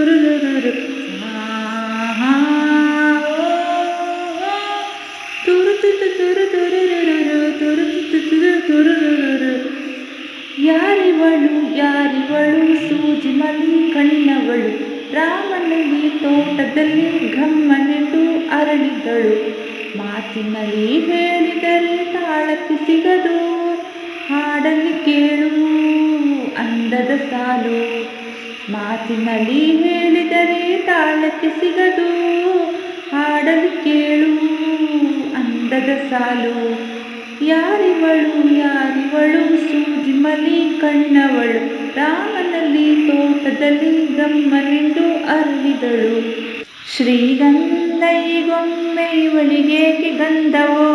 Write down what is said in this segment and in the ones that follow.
ತುರುರುರು ಆಹಾ ತುರುತುತು ತುರು ತುರುರುರು ತುರುತುತು ತುರುರುರು. ಯಾರಿವಳು ಯಾರಿವಳು ಸೂಜಿ ಮಲಿ ಕಣ್ಣವಳು, ರಾಮನಲ್ಲಿ ತೋಟದಲ್ಲಿ ಘಮ್ಮನೆಂದು ಅರಳಿದಳು. ಮಾತಿನಲ್ಲಿ ಹೇಳಿದರೆ ತಾಳಕ್ಕೆ ಸಿಗದು, ಹಾಡಲ್ಲಿ ಕೇಳು ಅಂದದ ಸಾಲು. ಮಾತಿನಲ್ಲಿ ಹೇಳಿದರೆ ತಾಳಕ್ಕೆ ಸಿಗದು, ಹಾಡಲ್ಲಿ ಕೇಳು ಅಂದದ ಸಾಲು. ಯಾರಿವಳು ಯಾರಿವಳು ಸೂಜಿ ಮಲಿ ಕಣ್ಣವಳು, ರಾಮನಲ್ಲಿ ತೋಟದಲ್ಲಿ ಗಮ್ಮನೆಂದು ಅರಳಿದಳು. ಶ್ರೀಗಂಧ ಈಗೊಮ್ಮೆ ಇವಳಿಗೇಕೆ ಗಂಧವೋ,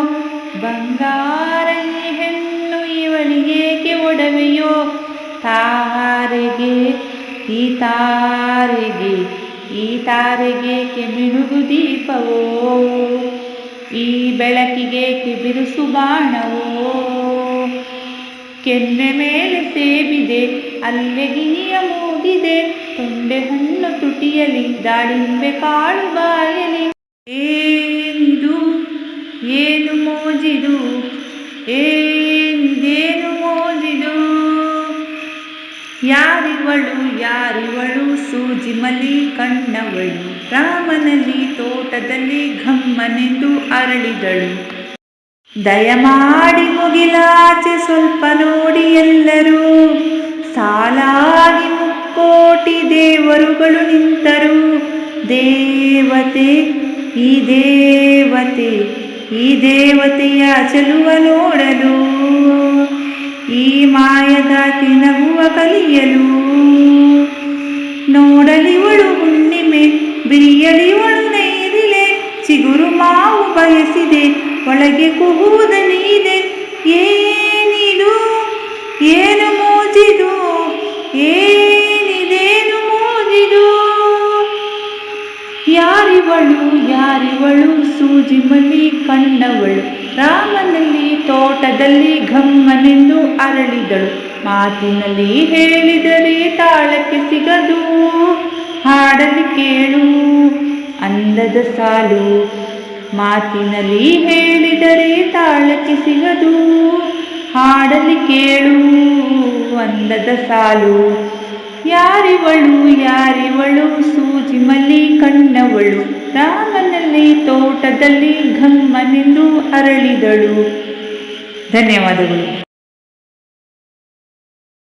ಬಂಗಾರ ಈ ಹೆಣ್ಣು ಇವಳಿಗೇಕೆ ಒಡವೆಯೋ. ತಾರೆಗೆ ಈ ತಾರೆಗೆ ಈ ತಾರೆಗೇಕೆ ಮಿನುಗು ದೀಪವೋ, ಈ ಬೆಳಕಿಗೇಕೆ ಬಿರುಸು ಬಾಣವೋ. ಕೆನ್ನೆ ಮೇಲೆ ಸೇಬಿದೆ ಅಲ್ಲೆಗಿನಿಯ ಮೂಗಿದೆ, ತೊಂಡೆ ಹಣ್ಣು ತುಟಿಯಲಿ ದಾಳಿಂಬೆ ಕಾಳು ಬಾಯಲಿ. ಏನಿದು ಏನು ಮೋಜಿದು, ಏನಿದೇನು ಮೋಜಿದು. ಯಾರಿವಳು ಯಾರಿವಳು ಸೂಜಿ ಮಲಿ ಕಣ್ಣವಳು, ರಾಮನಲ್ಲಿ ತೋಟದಲ್ಲಿ ಘಮ್ಮನೆಂದು ಅರಳಿದಳು. ದಯಮಾಡಿ ಮುಗಿಲಾಚೆ ಸ್ವಲ್ಪ ನೋಡಿ ಎಲ್ಲರೂ, ಸಾಲಾಗಿ ಮುಕ್ಕೋಟಿ ದೇವರುಗಳು ನಿಂತರು. ದೇವತೆ ಈ ದೇವತೆ ಈ ದೇವತೆಯ ಚೆಲುವ ನೋಡಲು, ಈ ಮಾಯದಾತಿ ನಗುವ ಕಲಿಯಲು. ನೋಡಲಿವಳು ಹುಣ್ಣಿಮೆ ಬಿರಿಯಲಿವಳು ನೈದಿಲೆ, ಚಿಗುರು ಮಾವು ಬಯಸಿದೆ ಒಳಗೆ ಕುಹುದ ನೀದೆ. ಏನಿದು ಏನು ಮೋಜಿದು, ಏನಿದೇನು ಮೋಜಿದು. ಯಾರಿವಳು ಯಾರಿವಳು ಸೂಜಿ ಮಲಿ ಕಣ್ಣವಳು, ರಾಮನಲ್ಲಿ ತೋಟದಲ್ಲಿ ಘಮ್ಮನೆಂದು ಅರಳಿದಳು. ಮಾತಿನಲ್ಲಿ ಹೇಳಿದರೆ ತಾಳಕ್ಕೆ ಸಿಗದು, ಹಾಡಲಿ ಕೇಳು ಅಂದದ ಸಾಲು. ಮಾತಿನಲ್ಲಿ ಹೇಳಿದರೆ ತಾಳಕ್ಕೆ ಸಿಗದು, ಹಾಡಲಿ ಕೇಳು ಅಂದದ ಸಾಲು. ಯಾರಿವಳು ಯಾರಿವಳು ಸೂಜಿ ಮಲಿ ಕಣ್ಣವಳು, ರಾಮನಲ್ಲಿ ತೋಟದಲ್ಲಿ ಘಮ್ಮನೆಂದು ಅರಳಿದಳು. ಧನ್ಯವಾದಗಳು.